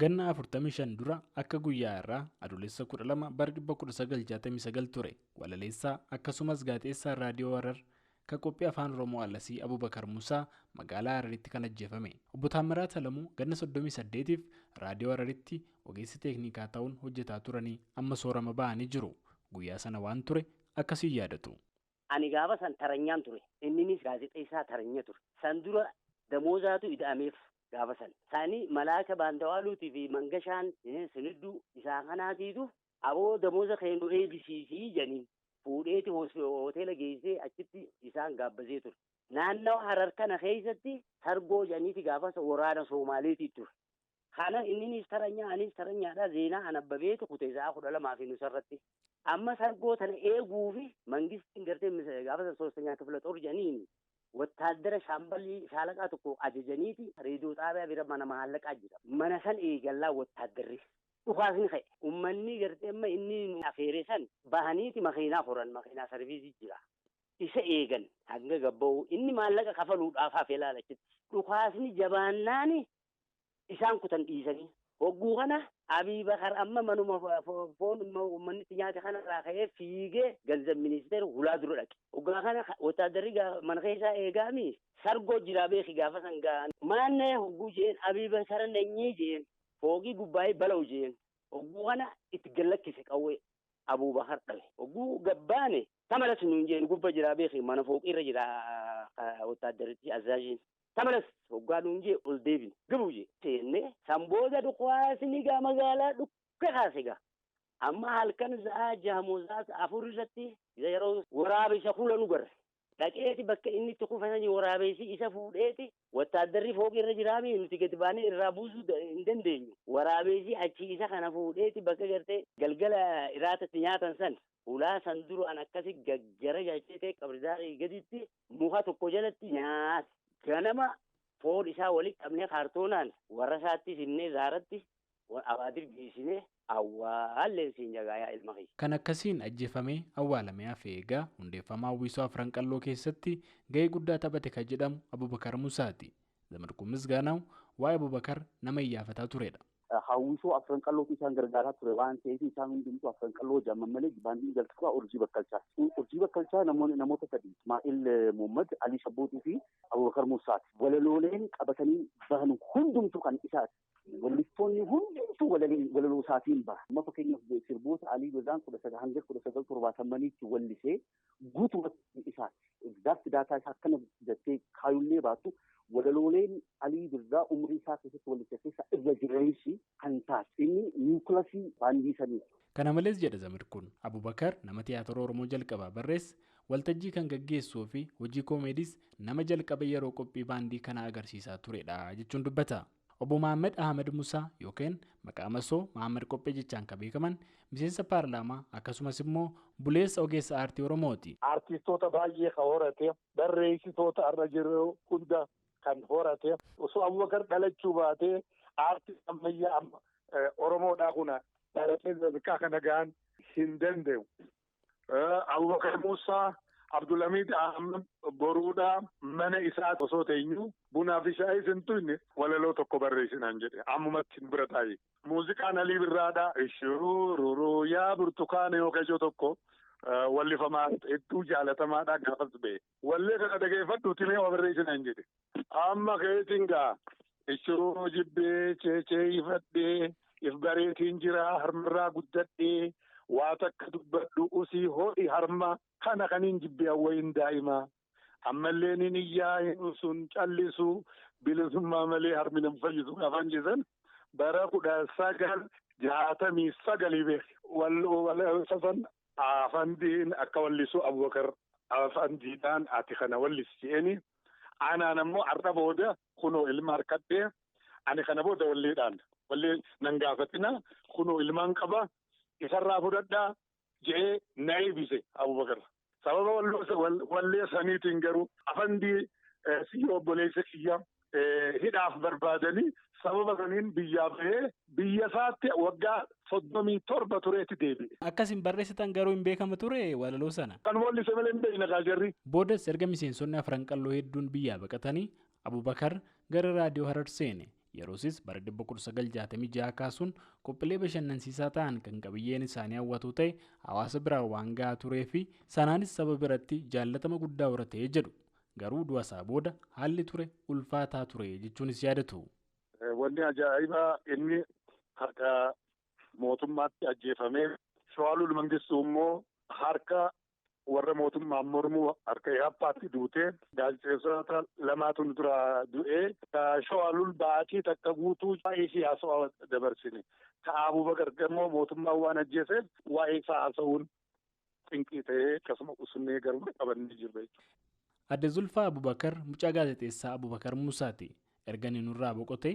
Ganna 45 dura akka guyyaa irraa adoolessa 12 bara 1969 ture. Walaleessaa akkasumas gaazexeessaa raadiyoo Harar kan qophii afaan Oromoo Allasii Abubakar Musaa magaalaa Hararitti kan ajjeefame. Obbo Taammiraat Alamuu ganna 38f raadiyoo Hararitti ogeessi teeknikaa ta'uun hojjetaa turanii amma soorama ba'anii jiru. Guyyaa sana waan ture akkasiin yaadatu. Ani gaafa san taranyaan ture. Inninis gaazexeessaa taranya ture. San dura damoozaatu ida'ameef. Gaafa san saanii malaaka baandawaaluutii fi mangashaan sinidduu isaa kanaatiitu aboo damooza keenu eebbisiisii janiin fuudheeti hoteela geessee achitti isaan gaabbasee ture. Naannawa Harar kana keessatti sargoo janiiti gaafasa waraana Soomaaleetii ture. Kana inninis taranyaa anis taranyaadhaa zeenaa anabbabeetu kutee isaa 12 fi nusarratti. Amma sargoo tana eeguufi mangistiin gartee gaafasa soostanyaa kifla xor janiini. Wattaaddara shaambalii shaalaqaa tokko ajajaniiti reediyoo xaabiyaa bira mana maallaqaa jira. Mana san eegallaa wattaaddarri. Dhukaasni ka'e. Uummanni gartee amma inni afeeree san bahaniiti makiinaa horan makiinaa sarviisii jira. Isa eegan hanga gabba'u inni maallaqa kafaluudhaaf hafee laalachitti. Dhukaasni jabaannaani isaan kutan dhiisanii. Hogguu kana Abiy Bakar amma manuma foon uummanni nyaata kanarraa ka'ee fiigee ganzab ministeera hulaa dura dhaqe. Hoggaa kana wattaadarri mana keessaa eegaami sargoo jiraa beeki gaafa san ga'an. Maannee hogguu jeen Abiy Bakar nanyii jeen fooqii gubbaa'ee bala'u jeen. Hogguu kana itti gallakkise qawwee Abubakar dhabe. Hogguu gabbaane tamalas nuun jeen gubba jiraa beeki mana fooqii irra jiraa wattaadaritti azaajiin. Tamalas hoggaa nuun jee ol deebine gabuu jee. Seenne sambooda dhukaasni gaa magaalaa dhukka kaasega. Amma halkan za'a jaamuzaas afur irratti yeroo waraabessa kula nu garre. Dhaqeeti bakka inni itti kufatanii waraabessi isa fuudheeti wattaaddarri fooqii irra jiraami nuti gadi baanee irraa buusuu hin dandeenyu. Waraabessi achi isa kana fuudheeti bakka gartee galgala iraatatti nyaatan san ulaa san duraan akkasi gaggara galchee qabridaarii gaditti muka tokko jalatti nyaata. Ganama foon isaa walitti qabnee kaartoonaan warra isaatti sinnee zaaratti abaadir geessinee awwaalleen siin jagaayaa ilma kee. Kan akkasiin ajjeefamee awwaalamee hafe eegaa hundeeffamaa hawwisoo Afran Qalloo keessatti gahee guddaa taphate kan jedhamu Abubakar Musaati. Zamadkuun Misgaanaw waa'ee Abubakar nama iyyaafataa turedha. Hawwisoo Afran Qalloo isaan gargaaraa ture waan ta'eef isaan hundumtuu Afran Qalloo jaamman malee baandii jalqabaa Urjii Bakkalchaa. Urjii Bakkalchaa namoota sadii Ismaa'il Muhammad, Ali Shabbootii fi Abubakar Musaati. Walalooleen qabatanii bahan hundumtuu kan isaati. Wallistoonni hundumtuu walaloo isaatiin baha. Amma fakkeenyaaf sirboota Alii Gozaan 1970 wallisee guutumatti isaati. Exact daataa isaa akkana jettee kaayullee baattu walalooleen Alii Birraa umrii isaa keessatti wallise keessa irra jireessi kan taate inni niwukilasii baandii sanii. Kana malees jedha Zamadkuun Abubakar nama tiyaatira Oromoo jalqabaa barreesse waltajjii kan gaggeessuu fi hojii koomeediis nama jalqaba yeroo qophii baandii kana agarsiisaa turedha jechuun dubbata. Obbo Muhammad Ahmed Musaa yookiin maqaa masoo Muhammad Qophee jechaan kan beekaman miseensa paarlaamaa akkasumas immoo buleessa ogeessa aartii Oromooti. Aartistoota baay'ee kan horate barreessitoota irra jiru hunda kan horate osoo Abubakar dhalachuu baatee aartii ammayyaa Oromoodhaa kuna dhalatee sadarkaa kana gahan hin danda'u. Abubakar Musaa Abdulhamid Ahmed boruudhaa mana isaa osoo teenyu bunaa fi shaayii sintuunni walaloo tokko barreessinaan jedhe ammumatti hin bira taa'e. Muuziqaan Alii Birraadhaa ishururuu yaa burtukaana yoo kajoo tokko wallifamaa hedduu jaalatamaadhaa gaafas ba'e. Wallee kana dhageeffadhu timee waa barreessinaan jedhe. Amma keetiin gaa ishururuu jibbee ceecee ifadhee if bareetiin jira harmarraa guddadhee waa takka dubbadhu usii ho'i harma kana kaniin jibbee awwayin daa'imaa. Ammallee ni iyyaa hin usun callisu bilisummaa malee harmi nam fayyisu afaan jisan bara 1969 beek. Sasan afandiin akka wallisu Abubakar afandiidhaan ati kana wallisseeni. Anaan ammoo har'a booda kunoo ilma harkadhee ani kana booda walleedhaan wallee nan gaafatina kunoo ilmaan qaba isarraa fudhadhaa jedhee na eebise Abubakar. Sababa wallee saniitiin garuu afandii siyyoo obboleessa kiyya hidhaaf barbaadanii sababa saniin biyyaa bahee biyya isaatti waggaa 37 tureetti deebi'e. Akkasiin barreessitan garuu hin beekama ture walaloo sana. Kan wallise malee hin beekna gaajarri. Boodas erga miseensonni Afran Qalloo hedduun biyyaa baqatanii Abubakar gara raadiyoo Harar seene. Yeroosis bara 1966 kaasuun qophiilee bashannansiisaa ta'an kan qabiyyeen isaanii hawwatu ta'e hawaasa biraan waan gahaa turee fi sanaanis saba biratti jaallatama guddaa horatee jedhu. Garuu du'a isaa booda haalli ture ulfaataa ture jechuunis yaadatu. Wanni ajaa'ibaa inni harka mootummaatti ajjeefamee Shawaalul Mangistuu immoo harka warra mootummaan mormuu harka yaappaatti duutee gaazexeessota lamaatu dura du'ee Shawaalul baatii takka guutuu waa'ee siyaasaa dabarsine. Abubakar immoo mootummaan waan ajjeeseef waa'ee isaa haasa'uun xinqii ta'ee akkasuma usunnee garuu qabannee jirra jechuudha. Adde Zulfaa Abubakar mucaa gaazexeessaa Abubakar Musaati. Erga inni nurraa boqotee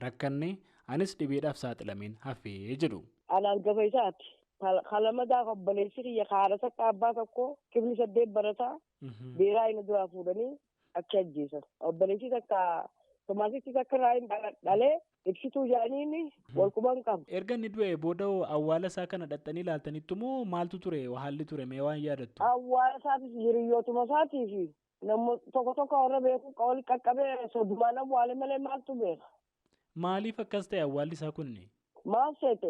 rakkannee anis dhibeedhaaf saaxilameen hafee jedhu. Anaan gaba isaati. Kalamadaa obboleessi kiyya haadha sakka abbaa tokko kibli 8 barataa beeraa inni duraa fuudhanii achi ajjeesan. Obboleessi takka tomaatichi takka irraa hin dhalee ibsituu jedhanii wal quban qabu. Erga inni du'e booda awwaala isaa kana dhaxxanii ilaaltanitti moo maaltu ture haalli ture mee waan yaadattu? Awwaala isaatis hiriyootuma isaatii fi namoota tokko warra beeku qawli qaqqabee sodumaan awwaale malee maaltu beeka? Maaliif akkas ta'e awwaalli isaa kunni? Maal seete?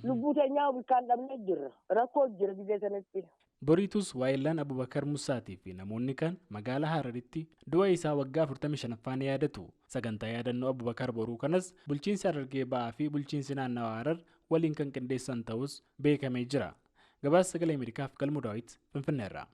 Lubbuu teenyaa bilkaan dhabnee jirra. Rakkoo jira biyya sanatti. Boriitus waayillaan Abubakar Musaatii fi namoonni kan magaalaa Hararitti du'a isaa waggaa 45ffaa ni yaadatu. Sagantaa yaadannoo Abubakar boruu kanas bulchiinsi Harargee ba'aa fi bulchiinsi naannawaa Harar waliin kan qindeessan ta'us beekamee jira. Gabaasa Sagalee Ameerikaaf Galmuu Daawit Finfinneerraa.